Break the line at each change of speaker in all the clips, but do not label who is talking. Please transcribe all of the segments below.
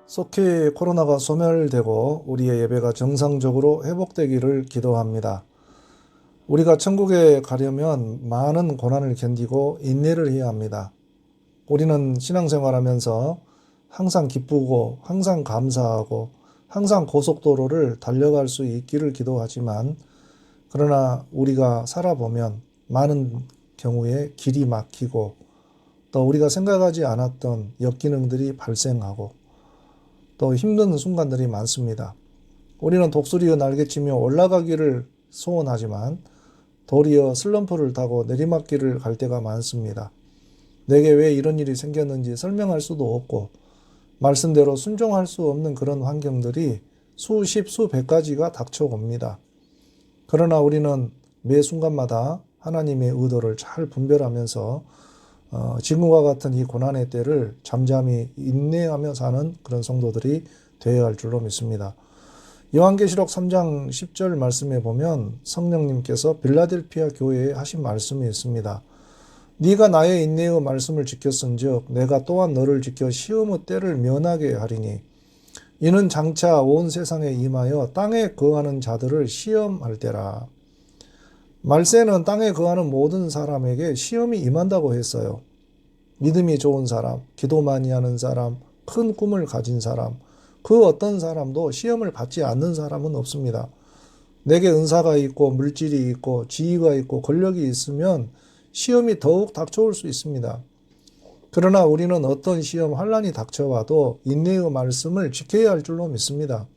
속히 코로나가 소멸되고 우리의 예배가 정상적으로 회복되기를 기도합니다. 우리가 천국에 가려면 많은 고난을 견디고 인내를 해야 합니다. 우리는 신앙생활하면서 항상 기쁘고 항상 감사하고 항상 고속도로를 달려갈 수 있기를 기도하지만, 그러나 우리가 살아보면 많은 경우에 길이 막히고 또 우리가 생각하지 않았던 역기능들이 발생하고 또 힘든 순간들이 많습니다. 우리는 독수리의 날개치며 올라가기를 소원하지만 도리어 슬럼프를 타고 내리막길을 갈 때가 많습니다. 내게 왜 이런 일이 생겼는지 설명할 수도 없고 말씀대로 순종할 수 없는 그런 환경들이 수십 수백 가지가 닥쳐옵니다. 그러나 우리는 매 순간마다 하나님의 의도를 잘 분별하면서 지금과 같은 이 고난의 때를 잠잠히 인내하며 사는 그런 성도들이 되어야 할 줄로 믿습니다. 요한계시록 3장 10절 말씀에 보면 성령님께서 빌라델피아 교회에 하신 말씀이 있습니다. 네가 나의 인내의 말씀을 지켰은즉 내가 또한 너를 지켜 시험의 때를 면하게 하리니 이는 장차 온 세상에 임하여 땅에 거하는 자들을 시험할 때라. 말세는 땅에 거하는 모든 사람에게 시험이 임한다고 했어요. 믿음이 좋은 사람, 기도 많이 하는 사람, 큰 꿈을 가진 사람, 그 어떤 사람도 시험을 받지 않는 사람은 없습니다. 내게 은사가 있고 물질이 있고 지위가 있고 권력이 있으면 시험이 더욱 닥쳐올 수 있습니다. 그러나 우리는 어떤 시험, 환난이 닥쳐와도 인내의 말씀을 지켜야 할 줄로 믿습니다.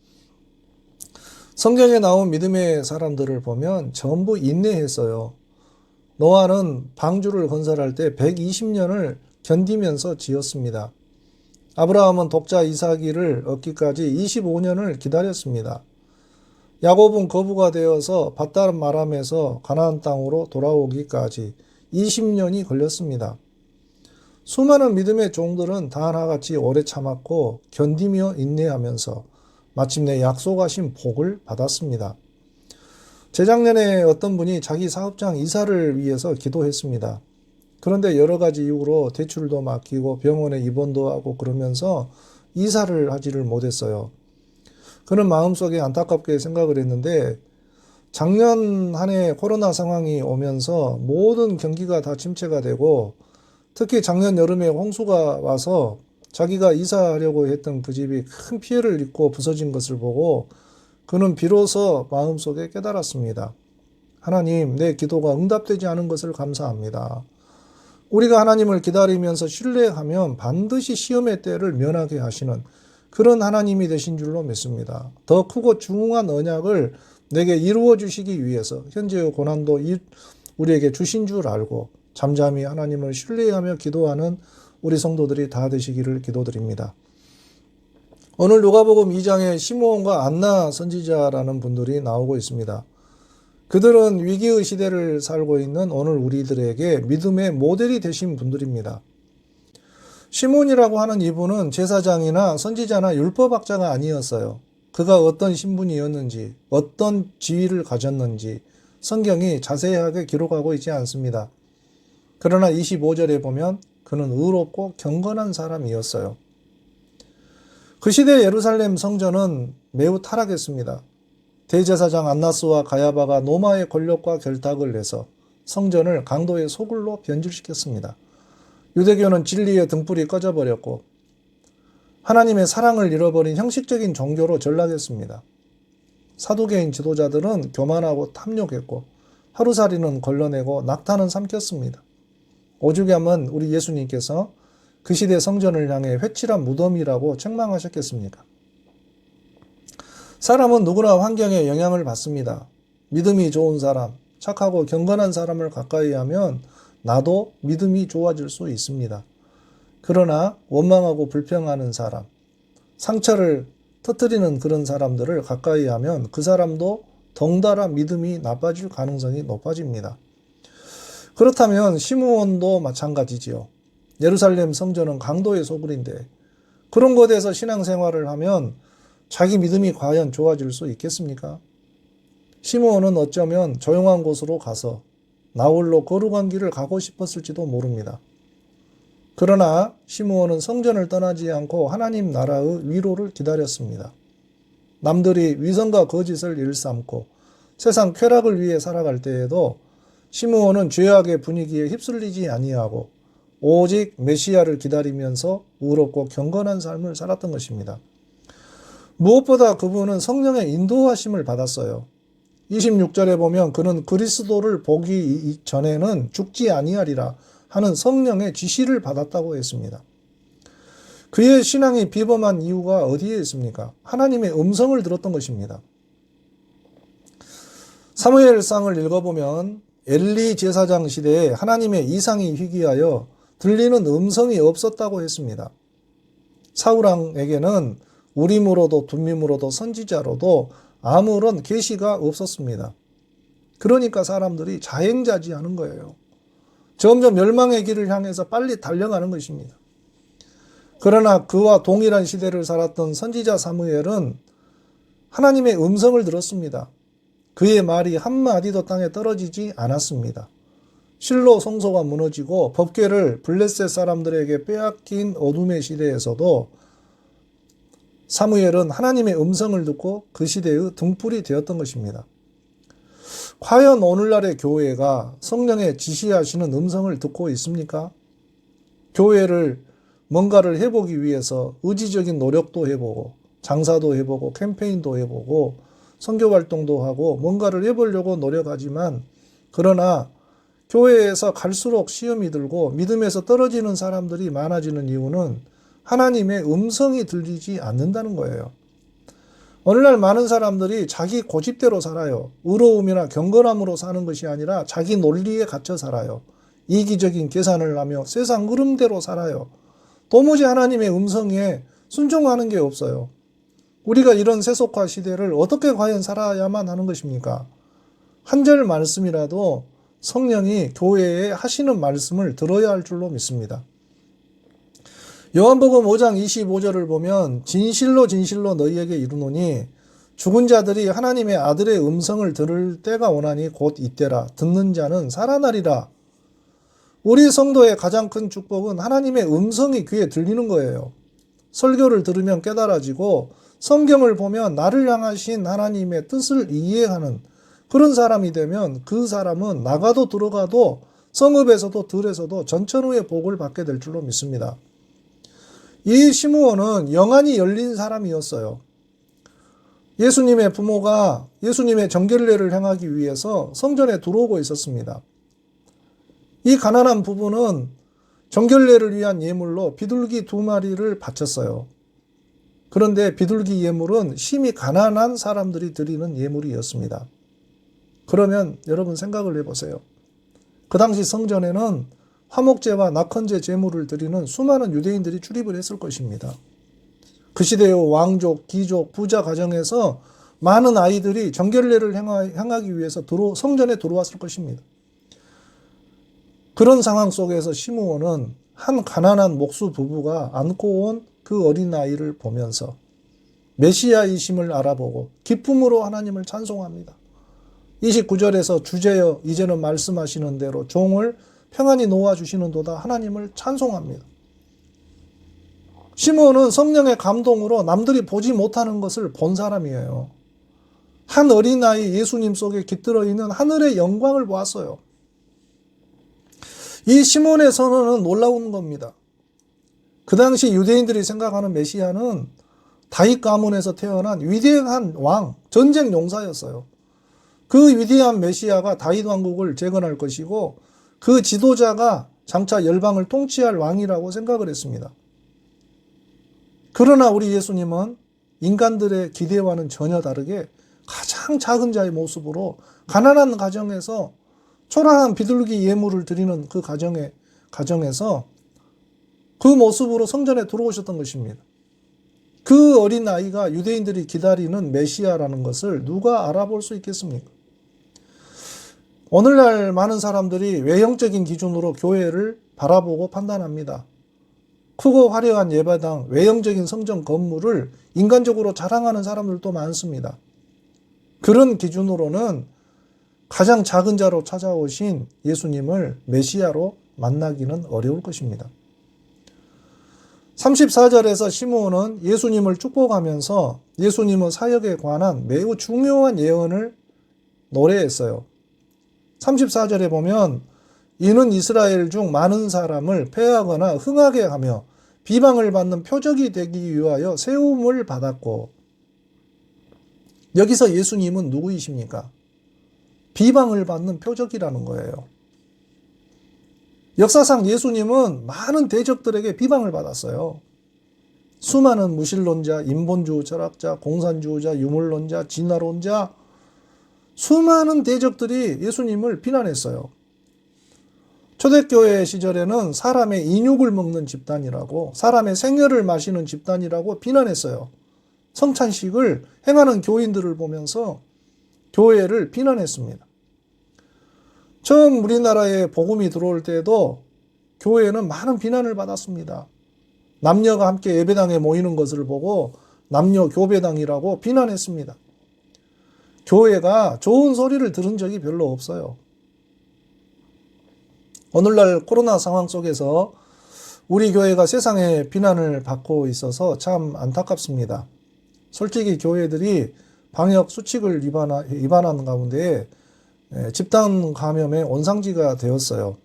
성경에 나온 믿음의 사람들을 보면 전부 인내했어요. 노아는 방주를 건설할 때 120년을 견디면서 지었습니다. 아브라함은 독자 이삭을 얻기까지 25년을 기다렸습니다. 야곱은 거부가 되어서 밧다람 아람에서 가나안 땅으로 돌아오기까지 20년이 걸렸습니다. 수많은 믿음의 종들은 다 하나같이 오래 참았고 견디며 인내하면서 마침내 약속하신 복을 받았습니다. 재작년에 어떤 분이 자기 사업장 이사를 위해서 기도했습니다. 그런데 여러 가지 이유로 대출도 막히고 병원에 입원도 하고 그러면서 이사를 하지를 못했어요. 그는 마음속에 안타깝게 생각을 했는데 작년 한 해 코로나 상황이 오면서 모든 경기가 다 침체가 되고 특히 작년 여름에 홍수가 와서 자기가 이사하려고 했던 그 집이 큰 피해를 입고 부서진 것을 보고 그는 비로소 마음속에 깨달았습니다. 하나님, 내 기도가 응답되지 않은 것을 감사합니다. 우리가 하나님을 기다리면서 신뢰하면 반드시 시험의 때를 면하게 하시는 그런 하나님이 되신 줄로 믿습니다. 더 크고 중후한 언약을 내게 이루어 주시기 위해서 현재의 고난도 우리에게 주신 줄 알고 잠잠히 하나님을 신뢰하며 기도하는 우리 성도들이 다 되시기를 기도드립니다. 오늘 누가복음 2장에 시므온과 안나 선지자라는 분들이 나오고 있습니다. 그들은 위기의 시대를 살고 있는 오늘 우리들에게 믿음의 모델이 되신 분들입니다. 시므온이라고 하는 이분은 제사장이나 선지자나 율법학자가 아니었어요. 그가 어떤 신분이었는지, 어떤 지위를 가졌는지 성경이 자세하게 기록하고 있지 않습니다. 그러나 25절에 보면 그는 의롭고 경건한 사람이었어요. 그 시대 예루살렘 성전은 매우 타락했습니다. 대제사장 안나스와 가야바가 로마의 권력과 결탁을 내서 성전을 강도의 소굴로 변질시켰습니다. 유대교는 진리의 등불이 꺼져버렸고 하나님의 사랑을 잃어버린 형식적인 종교로 전락했습니다. 사두개인 지도자들은 교만하고 탐욕했고 하루살이는 걸러내고 낙타는 삼켰습니다. 오죽하면 우리 예수님께서 그 시대 성전을 향해 회칠한 무덤이라고 책망하셨겠습니까? 사람은 누구나 환경에 영향을 받습니다. 믿음이 좋은 사람, 착하고 경건한 사람을 가까이 하면 나도 믿음이 좋아질 수 있습니다. 그러나 원망하고 불평하는 사람, 상처를 터뜨리는 그런 사람들을 가까이 하면 그 사람도 덩달아 믿음이 나빠질 가능성이 높아집니다. 그렇다면 시므온도 마찬가지지요. 예루살렘 성전은 강도의 소굴인데 그런 곳에서 신앙생활을 하면 자기 믿음이 과연 좋아질 수 있겠습니까? 시므온은 어쩌면 조용한 곳으로 가서 나홀로 거룩한 길을 가고 싶었을지도 모릅니다. 그러나 시므온은 성전을 떠나지 않고 하나님 나라의 위로를 기다렸습니다. 남들이 위선과 거짓을 일삼고 세상 쾌락을 위해 살아갈 때에도 시므온은 죄악의 분위기에 휩쓸리지 아니하고 오직 메시아를 기다리면서 의롭고 경건한 삶을 살았던 것입니다. 무엇보다 그분은 성령의 인도하심을 받았어요. 26절에 보면 그는 그리스도를 보기 전에는 죽지 아니하리라 하는 성령의 지시를 받았다고 했습니다. 그의 신앙이 비범한 이유가 어디에 있습니까? 하나님의 음성을 들었던 것입니다. 사무엘상을 읽어보면 엘리 제사장 시대에 하나님의 이상이 희귀하여 들리는 음성이 없었다고 했습니다. 사울왕에게는 우림으로도 둠밈으로도 선지자로도 아무런 계시가 없었습니다. 그러니까 사람들이 자행자지하는 거예요. 점점 멸망의 길을 향해서 빨리 달려가는 것입니다. 그러나 그와 동일한 시대를 살았던 선지자 사무엘은 하나님의 음성을 들었습니다. 그의 말이 한마디도 땅에 떨어지지 않았습니다. 실로 성소가 무너지고 법궤를 블레셋 사람들에게 빼앗긴 어둠의 시대에서도 사무엘은 하나님의 음성을 듣고 그 시대의 등불이 되었던 것입니다. 과연 오늘날의 교회가 성령의 지시하시는 음성을 듣고 있습니까? 교회를 뭔가를 해보기 위해서 의지적인 노력도 해보고 장사도 해보고 캠페인도 해보고 선교활동도 하고 뭔가를 해보려고 노력하지만 그러나 교회에서 갈수록 시험이 들고 믿음에서 떨어지는 사람들이 많아지는 이유는 하나님의 음성이 들리지 않는다는 거예요. 오늘날 많은 사람들이 자기 고집대로 살아요. 의로움이나 경건함으로 사는 것이 아니라 자기 논리에 갇혀 살아요. 이기적인 계산을 하며 세상 흐름대로 살아요. 도무지 하나님의 음성에 순종하는 게 없어요. 우리가 이런 세속화 시대를 어떻게 과연 살아야만 하는 것입니까? 한 절 말씀이라도 성령이 교회에 하시는 말씀을 들어야 할 줄로 믿습니다. 요한복음 5장 25절을 보면 진실로 진실로 너희에게 이르노니 죽은 자들이 하나님의 아들의 음성을 들을 때가 오나니 곧 이때라. 듣는 자는 살아나리라. 우리 성도의 가장 큰 축복은 하나님의 음성이 귀에 들리는 거예요. 설교를 들으면 깨달아지고 성경을 보면 나를 향하신 하나님의 뜻을 이해하는 그런 사람이 되면 그 사람은 나가도 들어가도 성읍에서도 들에서도 전천후의 복을 받게 될 줄로 믿습니다. 이 시므온은 영안이 열린 사람이었어요. 예수님의 부모가 예수님의 정결례를 행하기 위해서 성전에 들어오고 있었습니다. 이 가난한 부부는 정결례를 위한 예물로 비둘기 2마리를 바쳤어요. 그런데 비둘기 예물은 심히 가난한 사람들이 드리는 예물이었습니다. 그러면 여러분 생각을 해보세요. 그 당시 성전에는 화목제와 낙헌제 제물을 드리는 수많은 유대인들이 출입을 했을 것입니다. 그 시대의 왕족, 귀족, 부자 가정에서 많은 아이들이 정결례를 행하기 위해서 성전에 들어왔을 것입니다. 그런 상황 속에서 시므온은 한 가난한 목수 부부가 안고 온 그 어린아이를 보면서 메시아이심을 알아보고 기쁨으로 하나님을 찬송합니다. 29절에서 주제여 이제는 말씀하시는 대로 종을 평안히 놓아주시는도다 하나님을 찬송합니다. 시므온은 성령의 감동으로 남들이 보지 못하는 것을 본 사람이에요. 한 어린아이 예수님 속에 깃들어 있는 하늘의 영광을 보았어요. 이 시몬의 선언은 놀라운 겁니다. 그 당시 유대인들이 생각하는 메시아는 다윗 가문에서 태어난 위대한 왕, 전쟁 용사였어요. 그 위대한 메시아가 다윗 왕국을 재건할 것이고 그 지도자가 장차 열방을 통치할 왕이라고 생각을 했습니다. 그러나 우리 예수님은 인간들의 기대와는 전혀 다르게 가장 작은 자의 모습으로 가난한 가정에서 초라한 비둘기 예물을 드리는 그 가정에서 그 모습으로 성전에 들어오셨던 것입니다. 그 어린아이가 유대인들이 기다리는 메시아라는 것을 누가 알아볼 수 있겠습니까? 오늘날 많은 사람들이 외형적인 기준으로 교회를 바라보고 판단합니다. 크고 화려한 예배당, 외형적인 성전 건물을 인간적으로 자랑하는 사람들도 많습니다. 그런 기준으로는 가장 작은 자로 찾아오신 예수님을 메시아로 만나기는 어려울 것입니다. 34절에서 시므온은 예수님을 축복하면서 예수님의 사역에 관한 매우 중요한 예언을 노래했어요. 34절에 보면 이는 이스라엘 중 많은 사람을 패하거나 흥하게 하며 비방을 받는 표적이 되기 위하여 세움을 받았고, 여기서 예수님은 누구이십니까? 비방을 받는 표적이라는 거예요. 역사상 예수님은 많은 대적들에게 비방을 받았어요. 수많은 무신론자, 인본주의 철학자, 공산주의자, 유물론자, 진화론자, 수많은 대적들이 예수님을 비난했어요. 초대교회 시절에는 사람의 인육을 먹는 집단이라고, 사람의 생혈을 마시는 집단이라고 비난했어요. 성찬식을 행하는 교인들을 보면서 교회를 비난했습니다. 처음 우리나라에 복음이 들어올 때도 교회는 많은 비난을 받았습니다. 남녀가 함께 예배당에 모이는 것을 보고 남녀 교배당이라고 비난했습니다. 교회가 좋은 소리를 들은 적이 별로 없어요. 오늘날 코로나 상황 속에서 우리 교회가 세상에 비난을 받고 있어서 참 안타깝습니다. 솔직히 교회들이 방역 수칙을 위반하는 가운데 집단 감염의 온상지가 되었어요.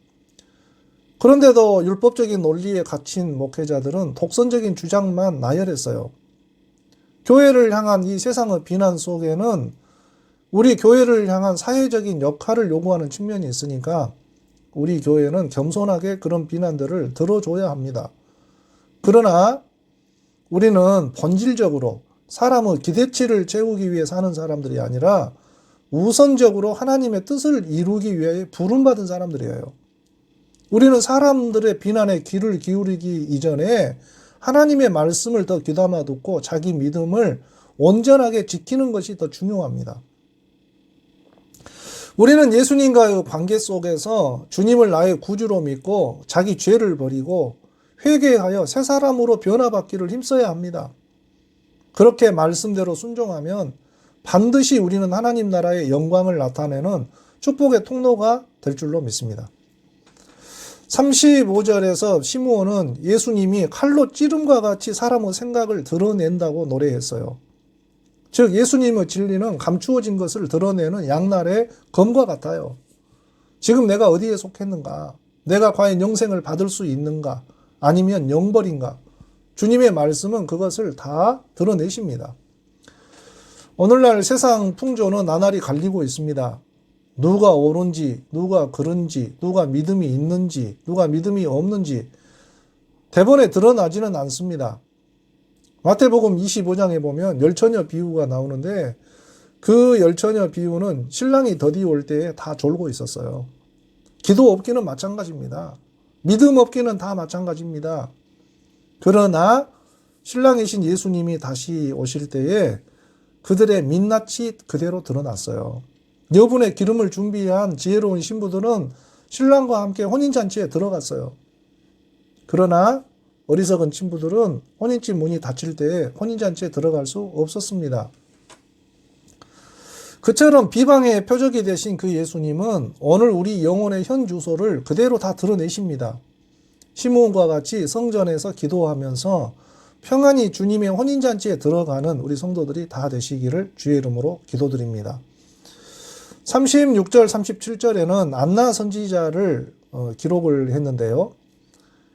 그런데도 율법적인 논리에 갇힌 목회자들은 독선적인 주장만 나열했어요. 교회를 향한 이 세상의 비난 속에는 우리 교회를 향한 사회적인 역할을 요구하는 측면이 있으니까 우리 교회는 겸손하게 그런 비난들을 들어줘야 합니다. 그러나 우리는 본질적으로 사람의 기대치를 채우기 위해 사는 사람들이 아니라 우선적으로 하나님의 뜻을 이루기 위해 부름받은 사람들이에요. 우리는 사람들의 비난에 귀를 기울이기 이전에 하나님의 말씀을 더 귀담아 듣고 자기 믿음을 온전하게 지키는 것이 더 중요합니다. 우리는 예수님과의 관계 속에서 주님을 나의 구주로 믿고 자기 죄를 버리고 회개하여 새 사람으로 변화받기를 힘써야 합니다. 그렇게 말씀대로 순종하면 반드시 우리는 하나님 나라의 영광을 나타내는 축복의 통로가 될 줄로 믿습니다. 35절에서 시므온은 예수님이 칼로 찌름과 같이 사람의 생각을 드러낸다고 노래했어요. 즉 예수님의 진리는 감추어진 것을 드러내는 양날의 검과 같아요. 지금 내가 어디에 속했는가? 내가 과연 영생을 받을 수 있는가? 아니면 영벌인가? 주님의 말씀은 그것을 다 드러내십니다. 오늘날 세상 풍조는 나날이 갈리고 있습니다. 누가 옳은지, 누가 그른지, 누가 믿음이 있는지, 누가 믿음이 없는지 대본에 드러나지는 않습니다. 마태복음 25장에 보면 열처녀 비유가 나오는데 그 열처녀 비유는 신랑이 더디 올 때에 다 졸고 있었어요. 기도 없기는 마찬가지입니다. 믿음 없기는 다 마찬가지입니다. 그러나 신랑이신 예수님이 다시 오실 때에 그들의 민낯이 그대로 드러났어요. 여분의 기름을 준비한 지혜로운 신부들은 신랑과 함께 혼인잔치에 들어갔어요. 그러나 어리석은 신부들은 혼인집 문이 닫힐 때 혼인잔치에 들어갈 수 없었습니다. 그처럼 비방의 표적이 되신 그 예수님은 오늘 우리 영혼의 현 주소를 그대로 다 드러내십니다. 시므온과 같이 성전에서 기도하면서 평안히 주님의 혼인잔치에 들어가는 우리 성도들이 다 되시기를 주의 이름으로 기도드립니다. 36절, 37절에는 안나 선지자를 기록을 했는데요.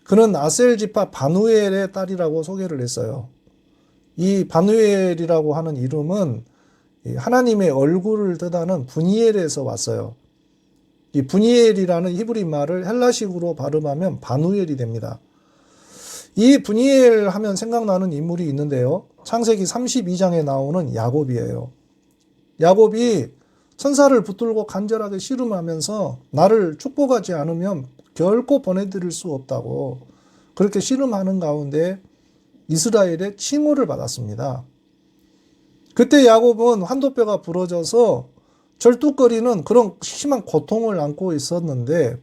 그는 아셀 지파 바누엘의 딸이라고 소개를 했어요. 이 바누엘이라고 하는 이름은 하나님의 얼굴을 뜻하는 분이엘에서 왔어요. 이 분이엘이라는 히브리 말을 헬라식으로 발음하면 바누엘이 됩니다. 이 분이엘 하면 생각나는 인물이 있는데요. 창세기 32장에 나오는 야곱이에요. 야곱이 천사를 붙들고 간절하게 씨름하면서 나를 축복하지 않으면 결코 보내드릴 수 없다고 그렇게 씨름하는 가운데 이스라엘의 칭호를 받았습니다. 그때 야곱은 환도뼈가 부러져서 절뚝거리는 그런 심한 고통을 안고 있었는데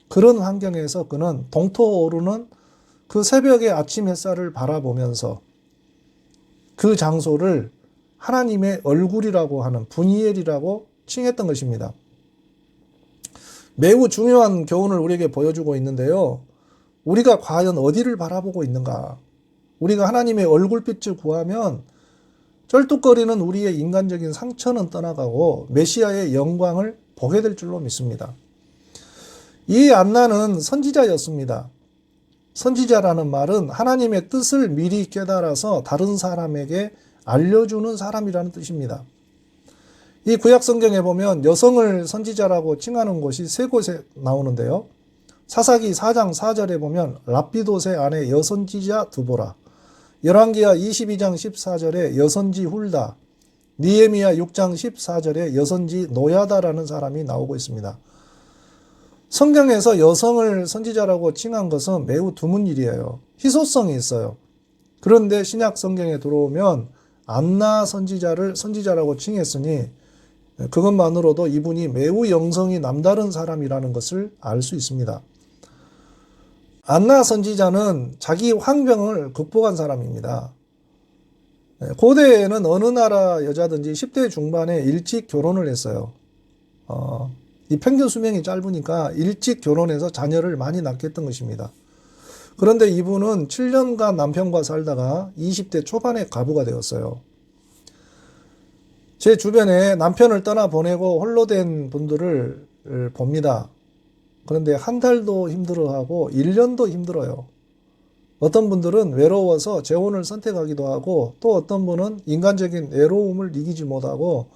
그런 환경에서 그는 동토오르는 그 새벽의 아침 햇살을 바라보면서 그 장소를 하나님의 얼굴이라고 하는 분이엘이라고 칭했던 것입니다. 매우 중요한 교훈을 우리에게 보여주고 있는데요. 우리가 과연 어디를 바라보고 있는가? 우리가 하나님의 얼굴빛을 구하면 쩔뚝거리는 우리의 인간적인 상처는 떠나가고 메시아의 영광을 보게 될 줄로 믿습니다. 이 안나는 선지자였습니다. 선지자라는 말은 하나님의 뜻을 미리 깨달아서 다른 사람에게 알려주는 사람이라는 뜻입니다. 이 구약 성경에 보면 여성을 선지자라고 칭하는 곳이 세 곳에 나오는데요. 사사기 4장 4절에 보면 랍비돗의 아내 여선지자 드보라, 열왕기하 22장 14절에 여선지 훌다, 니에미야 6장 14절에 여선지 노야다라는 사람이 나오고 있습니다. 성경에서 여성을 선지자라고 칭한 것은 매우 드문 일이에요. 희소성이 있어요. 그런데 신약 성경에 들어오면 안나 선지자를 선지자라고 칭했으니 그것만으로도 이분이 매우 영성이 남다른 사람이라는 것을 알 수 있습니다. 안나 선지자는 자기 황병을 극복한 사람입니다. 고대에는 어느 나라 여자든지 10대 중반에 일찍 결혼을 했어요. 이 평균 수명이 짧으니까 일찍 결혼해서 자녀를 많이 낳게 했던 것입니다. 그런데 이분은 7년간 남편과 살다가 20대 초반에 과부가 되었어요. 제 주변에 남편을 떠나보내고 홀로 된 분들을 봅니다. 그런데 한 달도 힘들어하고 1년도 힘들어요. 어떤 분들은 외로워서 재혼을 선택하기도 하고, 또 어떤 분은 인간적인 애로움을 이기지 못하고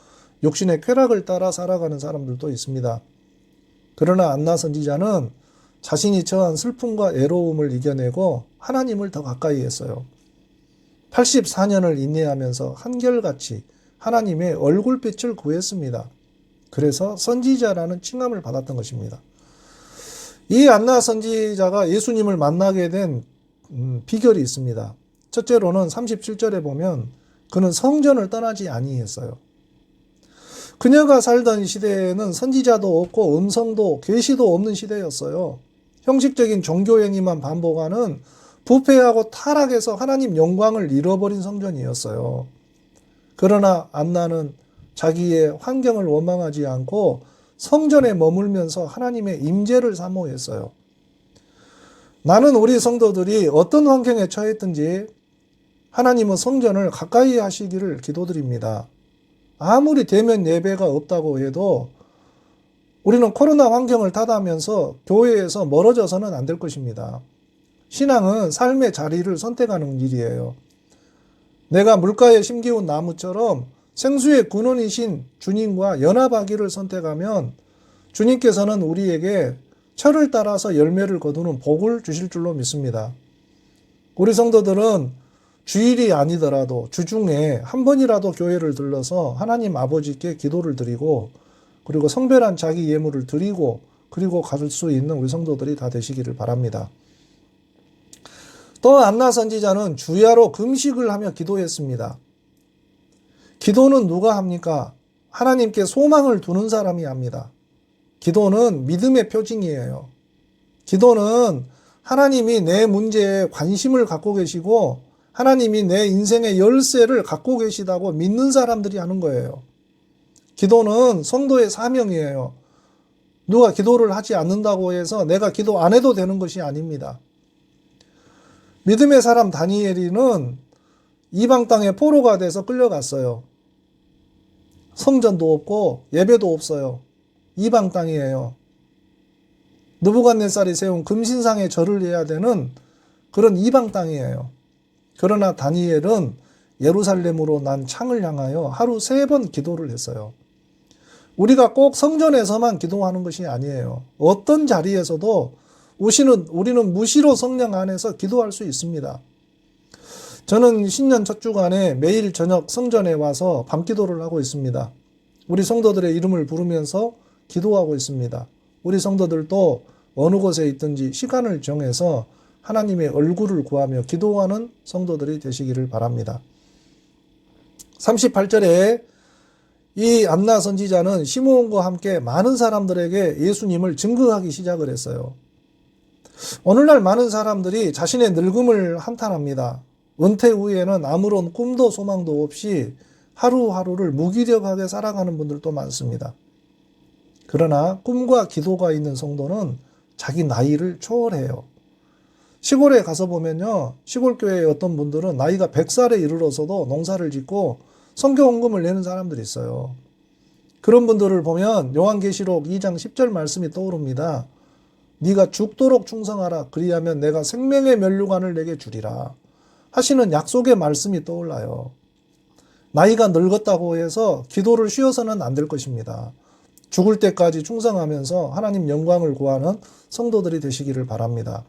육신의 쾌락을 따라 살아가는 사람들도 있습니다. 그러나 안나 선지자는 자신이 처한 슬픔과 애로움을 이겨내고 하나님을 더 가까이 했어요. 84년을 인내하면서 한결같이 하나님의 얼굴빛을 구했습니다. 그래서 선지자라는 칭함을 받았던 것입니다. 이 안나 선지자가 예수님을 만나게 된 비결이 있습니다. 첫째로는 37절에 보면 그는 성전을 떠나지 아니했어요. 그녀가 살던 시대에는 선지자도 없고 음성도 계시도 없는 시대였어요. 형식적인 종교행위만 반복하는 부패하고 타락해서 하나님 영광을 잃어버린 성전이었어요. 그러나 안나는 자기의 환경을 원망하지 않고 성전에 머물면서 하나님의 임재를 사모했어요. 나는 우리 성도들이 어떤 환경에 처했든지 하나님은 성전을 가까이 하시기를 기도드립니다. 아무리 대면 예배가 없다고 해도 우리는 코로나 환경을 탓하면서 교회에서 멀어져서는 안 될 것입니다. 신앙은 삶의 자리를 선택하는 일이에요. 내가 물가에 심기운 나무처럼 생수의 근원이신 주님과 연합하기를 선택하면 주님께서는 우리에게 철을 따라서 열매를 거두는 복을 주실 줄로 믿습니다. 우리 성도들은 주일이 아니더라도 주중에 한 번이라도 교회를 들러서 하나님 아버지께 기도를 드리고, 그리고 성별한 자기 예물을 드리고, 그리고 갈 수 있는 우리 성도들이 다 되시기를 바랍니다. 또 안나 선지자는 주야로 금식을 하며 기도했습니다. 기도는 누가 합니까? 하나님께 소망을 두는 사람이 합니다. 기도는 믿음의 표징이에요. 기도는 하나님이 내 문제에 관심을 갖고 계시고 하나님이 내 인생의 열쇠를 갖고 계시다고 믿는 사람들이 하는 거예요. 기도는 성도의 사명이에요. 누가 기도를 하지 않는다고 해서 내가 기도 안 해도 되는 것이 아닙니다. 믿음의 사람 다니엘이는 이방 땅에 포로가 돼서 끌려갔어요. 성전도 없고 예배도 없어요. 이방 땅이에요. 느부갓네살이 세운 금신상에 절을 해야 되는 그런 이방 땅이에요. 그러나 다니엘은 예루살렘으로 난 창을 향하여 하루 3번 기도를 했어요. 우리가 꼭 성전에서만 기도하는 것이 아니에요. 어떤 자리에서도 우리는 무시로 성령 안에서 기도할 수 있습니다. 저는 신년 첫 주간에 매일 저녁 성전에 와서 밤기도를 하고 있습니다. 우리 성도들의 이름을 부르면서 기도하고 있습니다. 우리 성도들도 어느 곳에 있든지 시간을 정해서 하나님의 얼굴을 구하며 기도하는 성도들이 되시기를 바랍니다. 38절에 이 안나 선지자는 시므온과 함께 많은 사람들에게 예수님을 증거하기 시작을 했어요. 오늘날 많은 사람들이 자신의 늙음을 한탄합니다. 은퇴 후에는 아무런 꿈도 소망도 없이 하루하루를 무기력하게 살아가는 분들도 많습니다. 그러나 꿈과 기도가 있는 성도는 자기 나이를 초월해요. 시골에 가서 보면요, 시골 교회의 어떤 분들은 나이가 100살에 이르러서도 농사를 짓고 성교 헌금을 내는 사람들이 있어요. 그런 분들을 보면 요한계시록 2장 10절 말씀이 떠오릅니다. 네가 죽도록 충성하라. 그리하면 내가 생명의 면류관을 내게 주리라. 하시는 약속의 말씀이 떠올라요. 나이가 늙었다고 해서 기도를 쉬어서는 안 될 것입니다. 죽을 때까지 충성하면서 하나님 영광을 구하는 성도들이 되시기를 바랍니다.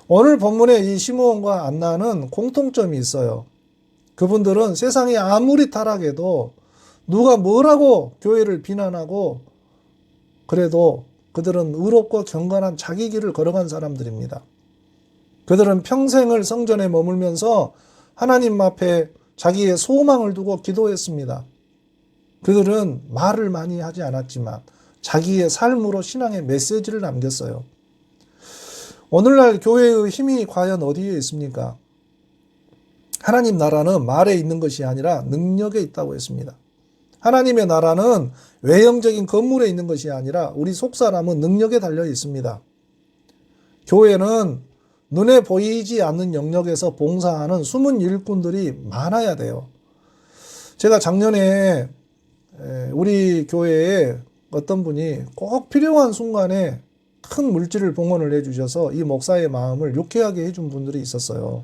오늘 본문의 이 시므온과 안나는 공통점이 있어요. 그분들은 세상이 아무리 타락해도 누가 뭐라고 교회를 비난하고 그래도 그들은 의롭고 경건한 자기 길을 걸어간 사람들입니다. 그들은 평생을 성전에 머물면서 하나님 앞에 자기의 소망을 두고 기도했습니다. 그들은 말을 많이 하지 않았지만 자기의 삶으로 신앙의 메시지를 남겼어요. 오늘날 교회의 힘이 과연 어디에 있습니까? 하나님 나라는 말에 있는 것이 아니라 능력에 있다고 했습니다. 하나님의 나라는 외형적인 건물에 있는 것이 아니라 우리 속사람은 능력에 달려 있습니다. 교회는 눈에 보이지 않는 영역에서 봉사하는 숨은 일꾼들이 많아야 돼요. 제가 작년에 우리 교회에 어떤 분이 꼭 필요한 순간에 큰 물질을 봉헌을 해주셔서 이 목사의 마음을 유쾌하게 해준 분들이 있었어요.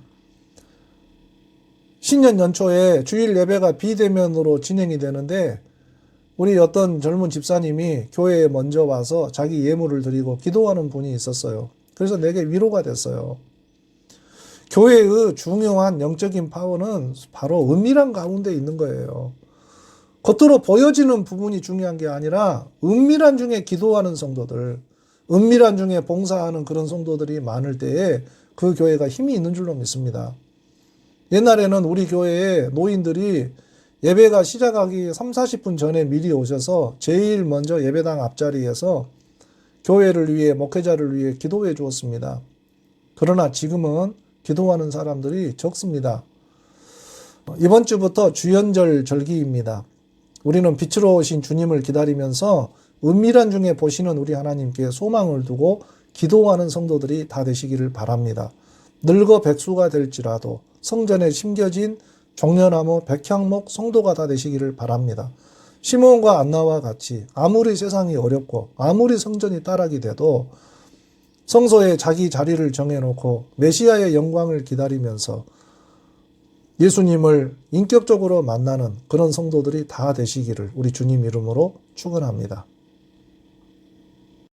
신년 연초에 주일 예배가 비대면으로 진행이 되는데 우리 어떤 젊은 집사님이 교회에 먼저 와서 자기 예물을 드리고 기도하는 분이 있었어요. 그래서 내게 위로가 됐어요. 교회의 중요한 영적인 파워는 바로 은밀한 가운데 있는 거예요. 겉으로 보여지는 부분이 중요한 게 아니라 은밀한 중에 기도하는 성도들, 은밀한 중에 봉사하는 그런 성도들이 많을 때에 그 교회가 힘이 있는 줄로 믿습니다. 옛날에는 우리 교회에 노인들이 예배가 시작하기 3, 40분 전에 미리 오셔서 제일 먼저 예배당 앞자리에서 교회를 위해, 목회자를 위해 기도해 주었습니다. 그러나 지금은 기도하는 사람들이 적습니다. 이번 주부터 주연절 절기입니다. 우리는 빛으로 오신 주님을 기다리면서 은밀한 중에 보시는 우리 하나님께 소망을 두고 기도하는 성도들이 다 되시기를 바랍니다. 늙어 백수가 될지라도 성전에 심겨진 종려나무 백향목 성도가 다 되시기를 바랍니다. 시므온과 안나와 같이 아무리 세상이 어렵고 아무리 성전이 타락이 돼도 성소에 자기 자리를 정해놓고 메시아의 영광을 기다리면서 예수님을 인격적으로 만나는 그런 성도들이 다 되시기를 우리 주님 이름으로 축원합니다.